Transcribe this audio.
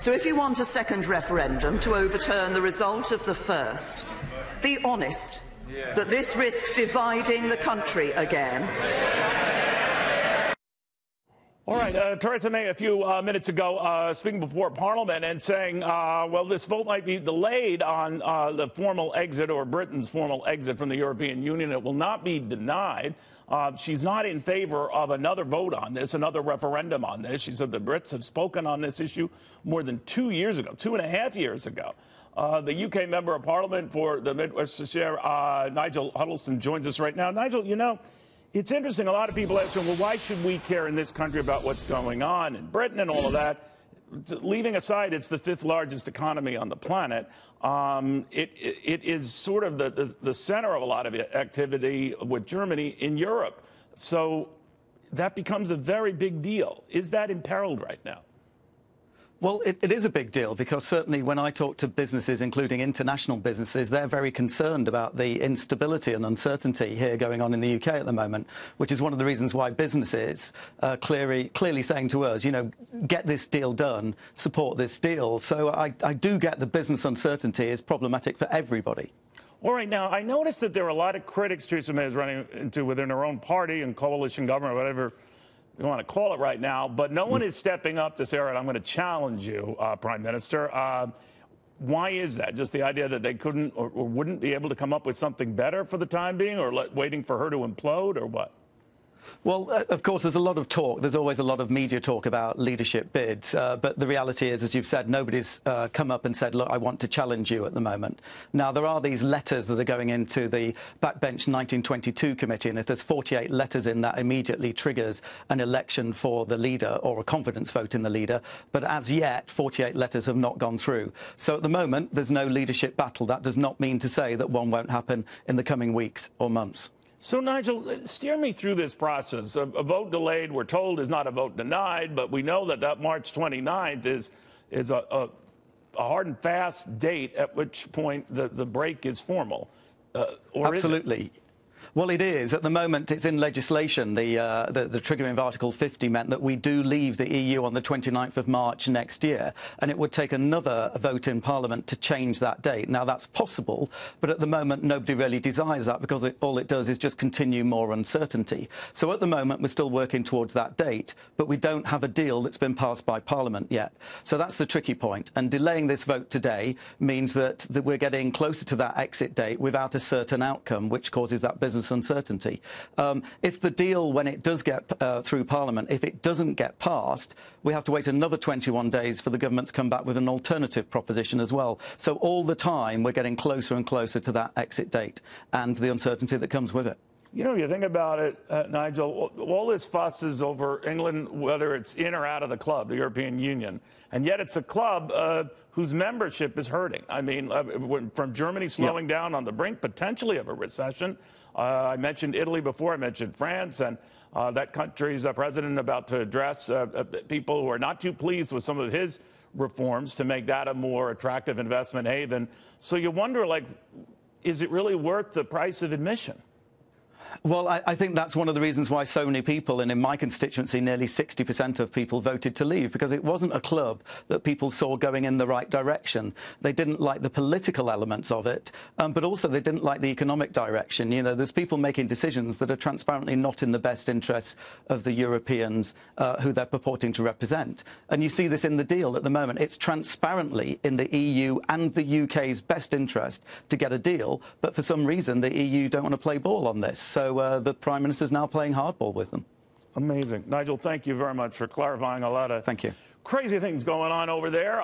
So if you want a second referendum to overturn the result of the first, be honest that this risks dividing the country again. All right, Theresa May a few minutes ago speaking before Parliament and saying, well, this vote might be delayed on the formal exit or Britain's formal exit from the European Union. It will not be denied. She's not in favor of another vote on this, another referendum on this. She said the Brits have spoken on this issue more than 2 years ago, 2.5 years ago. The UK Member of Parliament for the Midwestshire, Nigel Huddleston, joins us right now. Nigel, you know, it's interesting. A lot of people ask, well, why should we care in this country about what's going on in Britain and all of that? Leaving aside, it's the 5th largest economy on the planet. It is sort of the center of a lot of activity with Germany in Europe. So that becomes a very big deal. Is that imperiled right now? Well, it is a big deal because certainly when I talk to businesses, including international businesses, they're very concerned about the instability and uncertainty here going on in the UK at the moment, which is one of the reasons why businesses are clearly saying to us, you know, get this deal done, support this deal. So I do get the business uncertainty is problematic for everybody. All right. Now, I noticed that there are a lot of critics Theresa May is running into within her own party and coalition government, whatever you want to call it right now, but no one is stepping up to say, all right, I'm going to challenge you, Prime Minister. Why is that? Just the idea that they couldn't or wouldn't be able to come up with something better for the time being, or waiting for her to implode, or what? Well, of course, there's a lot of talk. There's always a lot of media talk about leadership bids. But the reality is, as you've said, nobody's come up and said, look, I want to challenge you at the moment. Now, there are these letters that are going into the Backbench 1922 committee. And if there's 48 letters in, that immediately triggers an election for the leader or a confidence vote in the leader. But as yet, 48 letters have not gone through. So at the moment, there's no leadership battle. That does not mean to say that one won't happen in the coming weeks or months. So, Nigel, steer me through this process. A vote delayed, we're told, is not a vote denied, but we know that March 29th is a hard and fast date at which point the break is formal. Or absolutely. Is it? Well, it is. At the moment, it's in legislation. The triggering of Article 50 meant that we do leave the EU on the 29th of March next year, and it would take another vote in Parliament to change that date. Now, that's possible, but at the moment, nobody really desires that because all it does is just continue more uncertainty. So at the moment, we're still working towards that date, but we don't have a deal that's been passed by Parliament yet. So that's the tricky point. And delaying this vote today means that we're getting closer to that exit date without a certain outcome, which causes that business uncertainty. If the deal, when it does get through Parliament, if it doesn't get passed, we have to wait another 21 days for the government to come back with an alternative proposition as well. So all the time, we're getting closer and closer to that exit date and the uncertainty that comes with it. You know, you think about it, Nigel, all this fuss is over England, whether it's in or out of the club, the European Union, and yet it's a club whose membership is hurting. I mean, from Germany slowing down on the brink, potentially, of a recession. I mentioned Italy before, I mentioned France, and that country's president about to address people who are not too pleased with some of his reforms to make that a more attractive investment haven. So you wonder, like, is it really worth the price of admission? Well, I think that's one of the reasons why so many people, and in my constituency, nearly 60% of people voted to leave, because it wasn't a club that people saw going in the right direction. They didn't like the political elements of it, but also they didn't like the economic direction. You know, there's people making decisions that are transparently not in the best interests of the Europeans who they're purporting to represent. And you see this in the deal at the moment. It's transparently in the EU and the UK's best interest to get a deal, but for some reason the EU don't want to play ball on this. So the Prime Minister's now playing hardball with them. Amazing. Nigel, thank you very much for clarifying a lot of Thank you. crazy things going on over there.